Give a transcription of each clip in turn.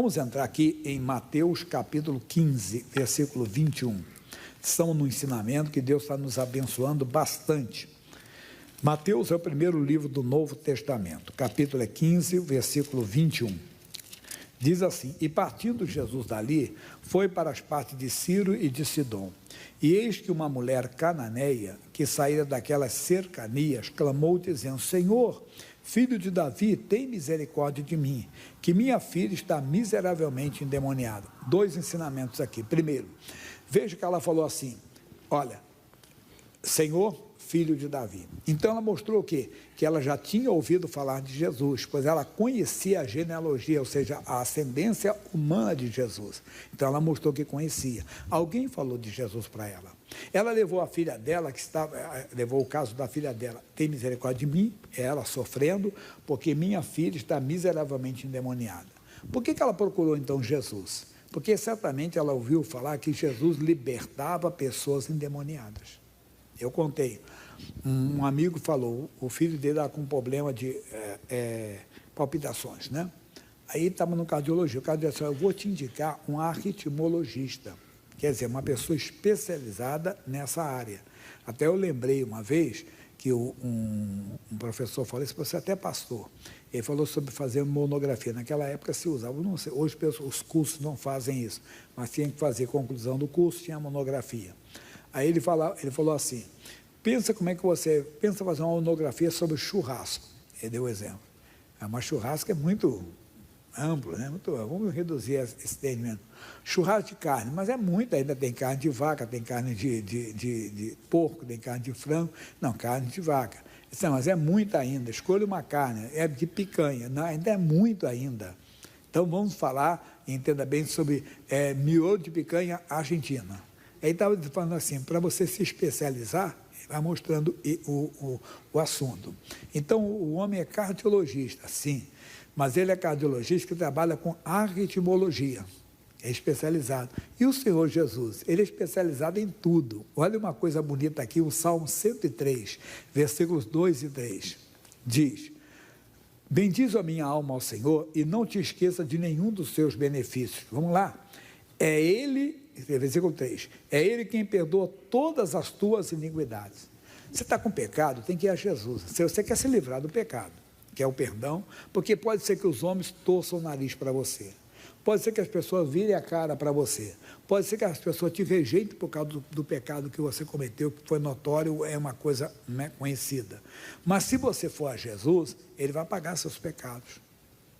Vamos entrar aqui em Mateus capítulo 15, versículo 21. Estamos no ensinamento que Deus está nos abençoando bastante. Mateus é o primeiro livro do Novo Testamento, capítulo 15, versículo 21. Diz assim: E partindo Jesus dali, foi para as partes de Ciro e de Sidom. E eis que uma mulher cananeia, que saíra daquelas cercanias, clamou dizendo: Senhor, filho de Davi, tem misericórdia de mim, que minha filha está miseravelmente endemoniada. Dois ensinamentos aqui. Primeiro, veja que ela falou assim: olha, Senhor, filho de Davi. Então ela mostrou o quê? Que ela já tinha ouvido falar de Jesus, pois ela conhecia a genealogia, ou seja, a ascendência humana de Jesus. Então ela mostrou que conhecia. Alguém falou de Jesus para ela. Ela levou a filha dela, levou o caso da filha dela: tem misericórdia de mim, ela sofrendo, porque minha filha está miseravelmente endemoniada. Por que ela procurou então Jesus? Porque certamente ela ouviu falar que Jesus libertava pessoas endemoniadas. Eu contei, um amigo falou, o filho dele estava com problema de palpitações, né? Aí estava no cardiologista, o cardiologista disse: eu vou te indicar um arritmologista, quer dizer, uma pessoa especializada nessa área. Até eu lembrei uma vez que um professor falou isso, você até pastor, ele falou sobre fazer monografia. Naquela época se usava, não sei, hoje os cursos não fazem isso, mas tinha que fazer conclusão do curso, tinha monografia. Aí ele falou assim: pensa como é que você pensa fazer uma monografia sobre churrasco. Ele deu o exemplo. Mas churrasco é muito amplo, né? Vamos reduzir esse termo. Churrasco de carne, mas é muito, ainda tem carne de vaca, tem carne de porco, tem carne de frango, não, carne de vaca. Disse: mas é muito ainda, escolha uma carne, é de picanha, não, ainda é muito ainda. Então vamos falar, entenda bem, sobre miolo de picanha argentina. Aí estava falando assim, para você se especializar, vai mostrando o assunto. Então, o homem é cardiologista, sim, mas ele é cardiologista que trabalha com arritmologia, é especializado. E o Senhor Jesus, ele é especializado em tudo. Olha uma coisa bonita aqui, o Salmo 103, versículos 2 e 3, diz: bendize a minha alma ao Senhor e não te esqueça de nenhum dos seus benefícios. Vamos lá. É Ele, versículo 3, é Ele quem perdoa todas as tuas iniquidades. Você está com pecado, tem que ir a Jesus. Se você quer se livrar do pecado, que é o perdão, porque pode ser que os homens torçam o nariz para você. Pode ser que as pessoas virem a cara para você. Pode ser que as pessoas te rejeitem por causa do pecado que você cometeu, que foi notório, é uma coisa, né, conhecida. Mas se você for a Jesus, Ele vai pagar seus pecados.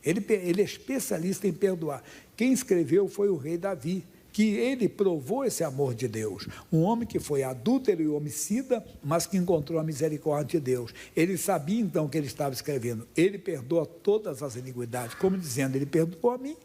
Ele é especialista em perdoar. Quem escreveu foi o rei Davi, que ele provou esse amor de Deus. Um homem que foi adúltero e homicida, mas que encontrou a misericórdia de Deus. Ele sabia então o que ele estava escrevendo. Ele perdoa todas as iniquidades, como dizendo: ele perdoou a mim.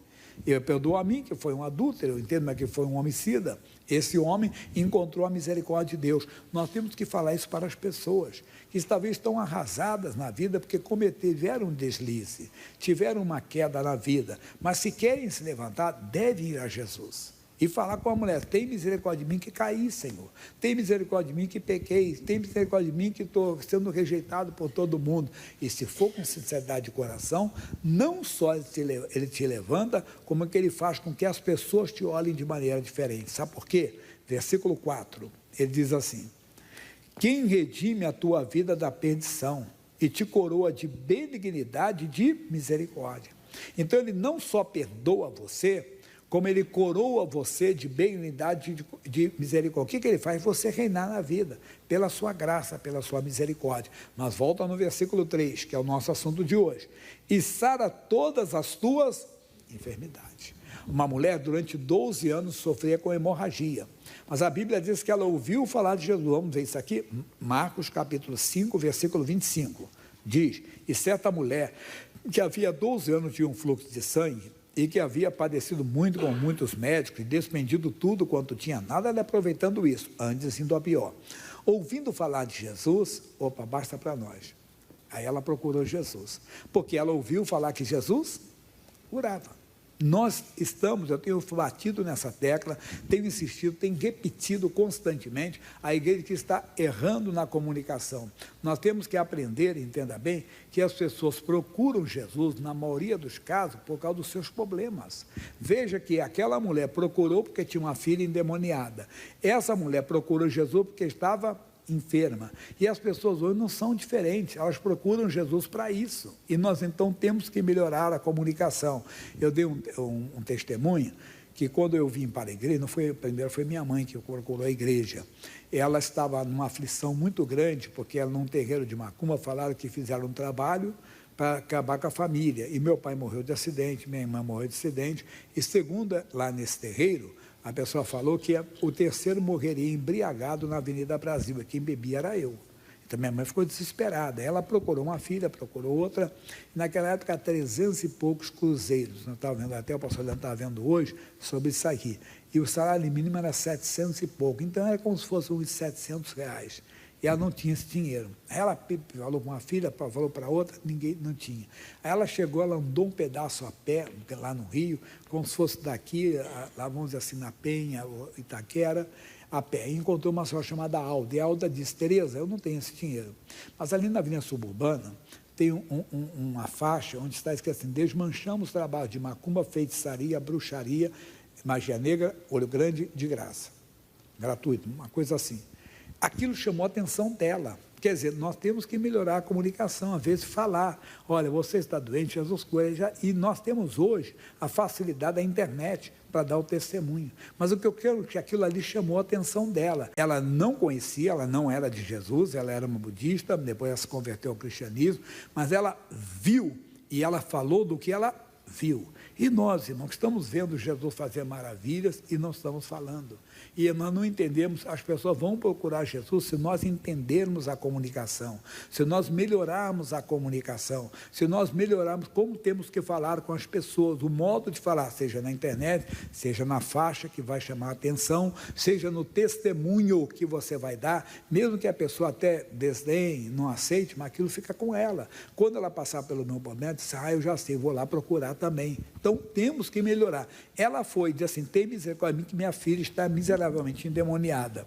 Ele perdoou a mim, que foi um adúltero, eu entendo, mas que foi um homicida. Esse homem encontrou a misericórdia de Deus. Nós temos que falar isso para as pessoas, que talvez estão arrasadas na vida, porque tiveram um deslize, tiveram uma queda na vida, mas se querem se levantar, devem ir a Jesus. E falar com a mulher: tem misericórdia de mim que caí, Senhor. Tem misericórdia de mim que pequei. Tem misericórdia de mim que estou sendo rejeitado por todo mundo. E se for com sinceridade de coração, não só ele te levanta, como que ele faz com que as pessoas te olhem de maneira diferente. Sabe por quê? Versículo 4, ele diz assim: quem redime a tua vida da perdição e te coroa de benignidade e de misericórdia. Então ele não só perdoa você, como ele coroa você de benignidade e de misericórdia. O que ele faz? Você reinar na vida, pela sua graça, pela sua misericórdia. Mas volta no versículo 3, que é o nosso assunto de hoje: e sara todas as tuas enfermidades. Uma mulher durante 12 anos sofria com hemorragia, mas a Bíblia diz que ela ouviu falar de Jesus. Vamos ver isso aqui, Marcos capítulo 5, versículo 25, diz: e certa mulher que havia 12 anos tinha um fluxo de sangue, e que havia padecido muito com muitos médicos, e despendido tudo quanto tinha, nada lhe aproveitando isso, antes indo a pior. Ouvindo falar de Jesus, basta para nós. Aí ela procurou Jesus, porque ela ouviu falar que Jesus curava. Nós estamos, eu tenho batido nessa tecla, tenho insistido, tenho repetido constantemente, a igreja que está errando na comunicação. Nós temos que aprender, entenda bem, que as pessoas procuram Jesus, na maioria dos casos, por causa dos seus problemas. Veja que aquela mulher procurou porque tinha uma filha endemoniada. Essa mulher procurou Jesus porque estava enferma. E as pessoas hoje não são diferentes, elas procuram Jesus para isso. E nós então temos que melhorar a comunicação. Eu dei um testemunho que quando eu vim para a igreja, não foi primeiro, foi minha mãe que procurou a igreja. Ela estava numa aflição muito grande, porque ela num terreiro de macumba falaram que fizeram um trabalho para acabar com a família. E meu pai morreu de acidente, minha irmã morreu de acidente, e segundo lá nesse terreiro, a pessoa falou que o terceiro morreria embriagado na Avenida Brasil, e quem bebia era eu. Então, minha mãe ficou desesperada. Ela procurou uma filha, procurou outra. Naquela época, 300 e poucos cruzeiros. Nós estávamos vendo, até o pastor Leandro estava vendo hoje sobre isso aqui. E o salário mínimo era 700 e pouco. Então, era como se fosse uns R$700. E ela não tinha esse dinheiro. Aí ela falou para uma filha, falou para outra, ninguém não tinha. Aí ela chegou, ela andou um pedaço a pé, lá no Rio, como se fosse daqui, lá vamos dizer assim, na Penha, Itaquera, a pé. E encontrou uma senhora chamada Alda. E a Alda disse, Tereza, eu não tenho esse dinheiro. Mas ali na Avenida Suburbana, tem uma faixa onde está escrito assim, desmanchamos o trabalho de macumba, feitiçaria, bruxaria, magia negra, olho grande, de graça. Gratuito, uma coisa assim. Aquilo chamou a atenção dela. Quer dizer, nós temos que melhorar a comunicação, às vezes falar, olha, você está doente, Jesus cura, e nós temos hoje a facilidade da internet para dar o testemunho. Mas o que eu quero é que aquilo ali chamou a atenção dela. Ela não conhecia, ela não era de Jesus, ela era uma budista, depois ela se converteu ao cristianismo, mas ela viu e ela falou do que ela viu. E nós, irmãos, estamos vendo Jesus fazer maravilhas e não estamos falando. E nós não entendemos, as pessoas vão procurar Jesus se nós entendermos a comunicação, se nós melhorarmos a comunicação, se nós melhorarmos como temos que falar com as pessoas, o modo de falar, seja na internet, seja na faixa que vai chamar a atenção, seja no testemunho que você vai dar, mesmo que a pessoa até desdenhe, não aceite, mas aquilo fica com ela. Quando ela passar pelo meu momento, diz, eu já sei, vou lá procurar também. Então, temos que melhorar. Ela foi, diz assim, tem misericórdia de mim que minha filha está miseravelmente endemoniada.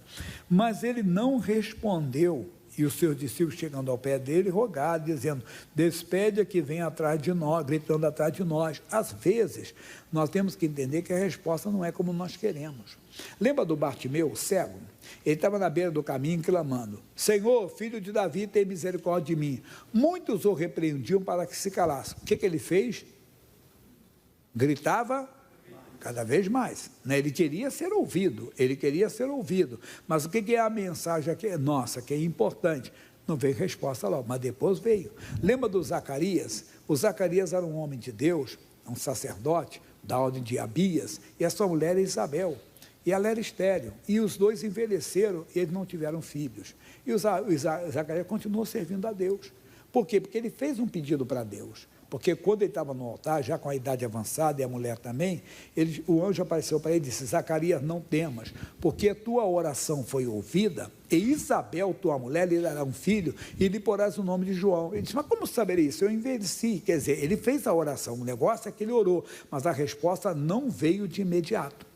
Mas ele não respondeu, e os seus discípulos chegando ao pé dele, rogaram, dizendo, despede a que vem atrás de nós, gritando atrás de nós. Às vezes, nós temos que entender que a resposta não é como nós queremos. Lembra do Bartimeu, o cego? Ele estava na beira do caminho clamando, Senhor, filho de Davi, tem misericórdia de mim. Muitos o repreendiam para que se calasse. O que ele fez? Gritava cada vez mais, né? Ele queria ser ouvido, mas o que é a mensagem aqui? Nossa, que é importante, não veio resposta logo, mas depois veio. Lembra do Zacarias? O Zacarias era um homem de Deus, um sacerdote da ordem de Abias, e a sua mulher era Isabel, e ela era estéril, e os dois envelheceram, e eles não tiveram filhos, e o Zacarias continuou servindo a Deus. Por quê? Porque ele fez um pedido para Deus. Porque quando ele estava no altar, já com a idade avançada, e a mulher também, o anjo apareceu para ele e disse, Zacarias, não temas, porque a tua oração foi ouvida, e Isabel, tua mulher, lhe dará um filho, e lhe porás o nome de João. Ele disse, mas como saber isso? Eu envelheci. Quer dizer, ele fez a oração, o negócio é que ele orou, mas a resposta não veio de imediato.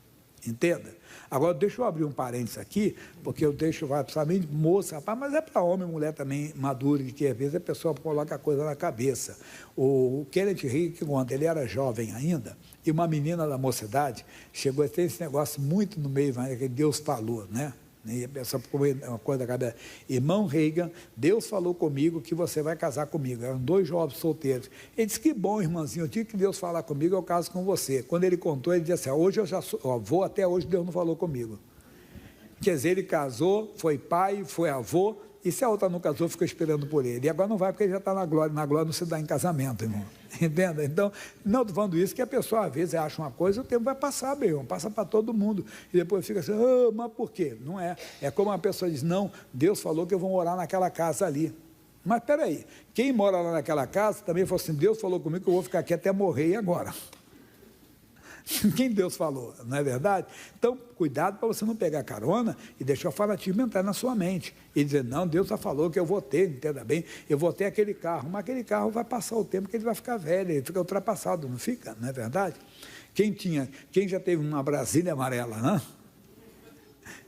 Entenda? Agora, deixa eu abrir um parênteses aqui, porque eu deixo, vai principalmente moça, rapaz, mas é para homem e mulher também maduro, que às vezes a pessoa coloca a coisa na cabeça. O Kenneth Hagin, que quando ele era jovem ainda, e uma menina da mocidade, chegou a ter esse negócio muito no meio, que Deus falou, né? E a pessoa ficou uma coisa da cabeça. Irmão Hagin, Deus falou comigo que você vai casar comigo. Eram 2 jovens solteiros. Ele disse, que bom, irmãzinho, eu tive que Deus falar comigo, eu caso com você. Quando ele contou, ele disse assim, hoje eu já sou avô, até hoje Deus não falou comigo. Quer dizer, ele casou, foi pai, foi avô, e se a outra não casou, ficou esperando por ele. E agora não vai, porque ele já está na glória não se dá em casamento, irmão. Entenda? Então, não estou falando isso, que a pessoa às vezes acha uma coisa, o tempo vai passar, meu irmão, passa para todo mundo. E depois fica assim, mas por quê? Não é. É como uma pessoa diz, não, Deus falou que eu vou morar naquela casa ali. Mas espera aí, quem mora lá naquela casa também falou assim, Deus falou comigo que eu vou ficar aqui até morrer e agora. Quem Deus falou, não é verdade? Então, cuidado para você não pegar carona e deixar o fanatismo entrar na sua mente e dizer, não, Deus já falou que eu vou ter, entenda bem, eu vou ter aquele carro, mas aquele carro vai passar o tempo que ele vai ficar velho, ele fica ultrapassado, não fica, não é verdade? Quem já teve uma Brasília amarela, né?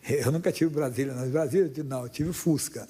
Eu nunca tive Brasília, não, eu tive Fusca.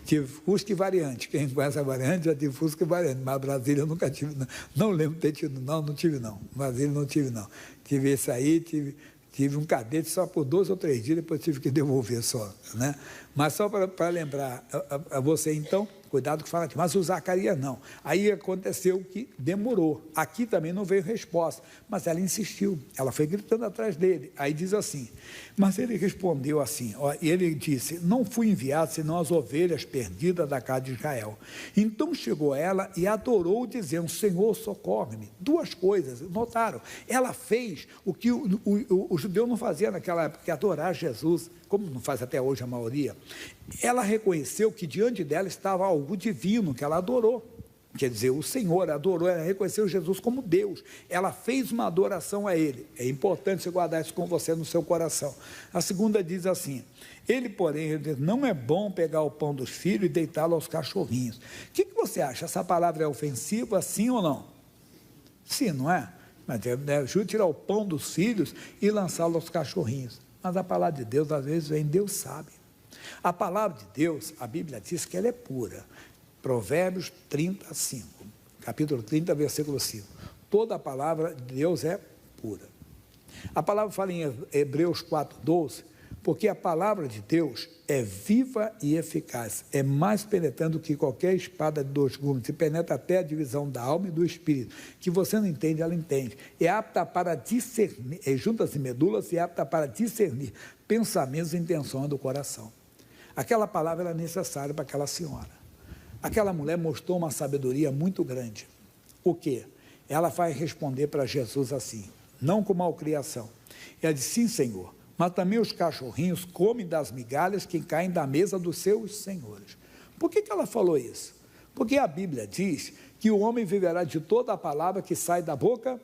Tive Fusca e variante. Quem conhece a variante já tive Fusca e variante, mas Brasília eu nunca tive, não lembro de ter tido, não tive não. Brasília não tive não. Tive esse aí, tive um cadete só por 2 ou 3 dias, depois tive que devolver só, né? Mas só para lembrar a você, então, cuidado que fala aqui, mas o Zacarias não. Aí aconteceu que demorou. Aqui também não veio resposta, mas ela insistiu, ela foi gritando atrás dele. Aí diz assim, mas ele respondeu assim, ó, e ele disse, não fui enviado senão as ovelhas perdidas da casa de Israel. Então chegou ela e adorou, dizendo, Senhor, socorre-me. 2 coisas, notaram? Ela fez o que o judeu não fazia naquela época, que é adorar Jesus, como não faz até hoje a maioria. Ela reconheceu que diante dela estava algo divino, que ela adorou. Quer dizer, o Senhor adorou, ela reconheceu Jesus como Deus. Ela fez uma adoração a Ele. É importante você guardar isso com você no seu coração. A segunda diz assim, ele, porém, não é bom pegar o pão dos filhos e deitá-lo aos cachorrinhos. O que você acha? Essa palavra é ofensiva, sim ou não? Sim, não é? Mas é justo tirar o pão dos filhos e lançá-lo aos cachorrinhos. Mas a palavra de Deus, às vezes, vem, Deus sabe. A palavra de Deus, a Bíblia diz que ela é pura. Provérbios 35, capítulo 30, versículo 5. Toda a palavra de Deus é pura. A palavra fala em Hebreus 4:12, porque a palavra de Deus é viva e eficaz, é mais penetrante do que qualquer espada de 2 gumes, e penetra até a divisão da alma e do espírito, que você não entende, ela entende, é apta para discernir, juntas e medulas, e apta para discernir pensamentos e intenções do coração. Aquela palavra era necessária para aquela senhora. Aquela mulher mostrou uma sabedoria muito grande. O quê? Ela vai responder para Jesus assim, não com malcriação. Ela disse, sim, Senhor, mas também os cachorrinhos comem das migalhas que caem da mesa dos seus senhores. Por que ela falou isso? Porque a Bíblia diz que o homem viverá de toda a palavra que sai da boca.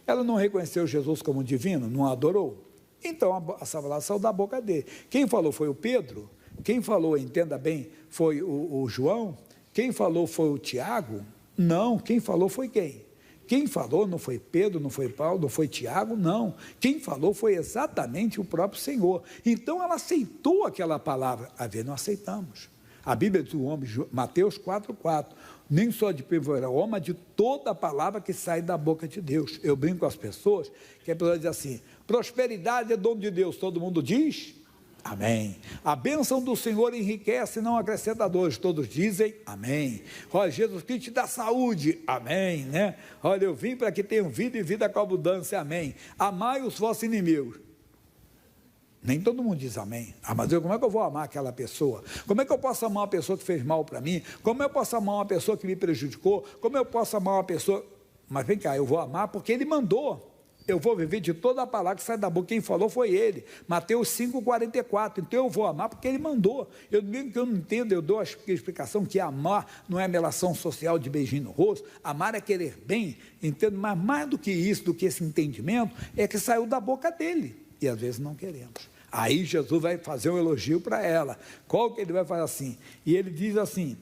Ela não reconheceu Jesus como divino, não adorou? Então a palavra saiu da boca dele. Quem falou foi o Pedro? Quem falou, entenda bem, foi o João? Quem falou foi o Tiago? Não, quem falou foi quem? Quem falou não foi Pedro, não foi Paulo, não foi Tiago, não. Quem falou foi exatamente o próprio Senhor. Então ela aceitou aquela palavra. Às vezes não aceitamos. A Bíblia diz o homem, Mateus 4:4, nem só de primeira alma, mas de toda a palavra que sai da boca de Deus. Eu brinco com as pessoas, que a pessoa diz assim, prosperidade é dom de Deus, todo mundo diz? Amém. A bênção do Senhor enriquece, não acrescenta dores, todos dizem amém. Olha, Jesus Cristo te dá saúde, amém, né? Olha, eu vim para que tenham vida e vida com abundância, amém. Amai os vossos inimigos. Nem todo mundo diz amém. Ah, mas como é que eu vou amar aquela pessoa? Como é que eu posso amar uma pessoa que fez mal para mim? Como eu posso amar uma pessoa que me prejudicou? Como eu posso amar uma pessoa... Mas vem cá, eu vou amar porque ele mandou. Eu vou viver de toda a palavra que sai da boca. Quem falou foi ele. Mateus 5:44. Então eu vou amar porque ele mandou. Mesmo que eu não entenda, eu dou a explicação que amar não é melação social de beijinho no rosto. Amar é querer bem, entendo? Mas mais do que isso, do que esse entendimento, é que saiu da boca dele. E às vezes não queremos. Aí Jesus vai fazer um elogio para ela. Qual que ele vai fazer assim? E ele diz assim,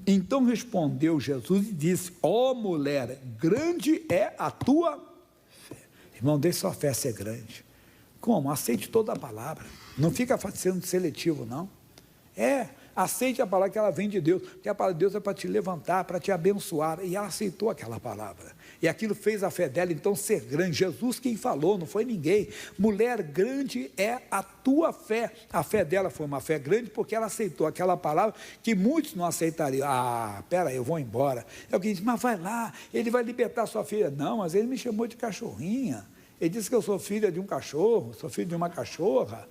então respondeu Jesus e disse, ó mulher, grande é a tua fé. Irmão, deixe sua fé ser grande. Como? Aceite toda a palavra. Não fica sendo seletivo, não. Aceite a palavra que ela vem de Deus, porque a palavra de Deus é para te levantar, para te abençoar, e ela aceitou aquela palavra, e aquilo fez a fé dela então ser grande. Jesus quem falou, não foi ninguém. Mulher, grande é a tua fé. A fé dela foi uma fé grande porque ela aceitou aquela palavra que muitos não aceitariam. Peraí, eu vou embora. É o que diz, mas vai lá, ele vai libertar sua filha. Não, mas ele me chamou de cachorrinha, ele disse que eu sou filha de um cachorro, sou filho de uma cachorra.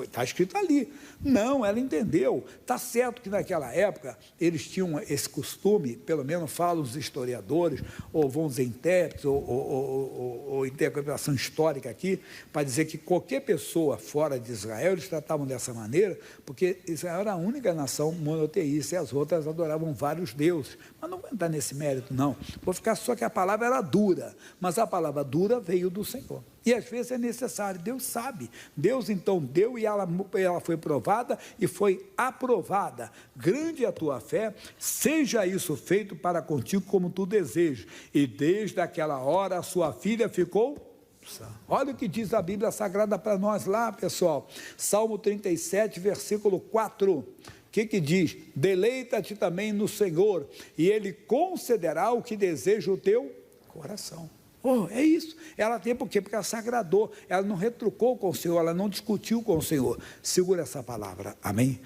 Está escrito ali. Não, ela entendeu. Está certo que naquela época eles tinham esse costume, pelo menos falam os historiadores, ou vão dizer intérpretes, ou interpretação histórica aqui, para dizer que qualquer pessoa fora de Israel, eles tratavam dessa maneira, porque Israel era a única nação monoteísta e as outras adoravam vários deuses. Mas não vou entrar nesse mérito, não. Vou ficar só que a palavra era dura, mas a palavra dura veio do Senhor. E às vezes é necessário, Deus sabe. Deus então deu e ela foi provada e foi aprovada. Grande é a tua fé, seja isso feito para contigo como tu desejas. E desde aquela hora a sua filha ficou... Olha o que diz a Bíblia Sagrada para nós lá, pessoal. Salmo 37, versículo 4. O que diz? Deleita-te também no Senhor, e Ele concederá o que deseja o teu coração. Oh, é isso. Ela tem por quê? Porque ela se agradou. Ela não retrucou com o Senhor, ela não discutiu com o Senhor. Segura essa palavra. Amém?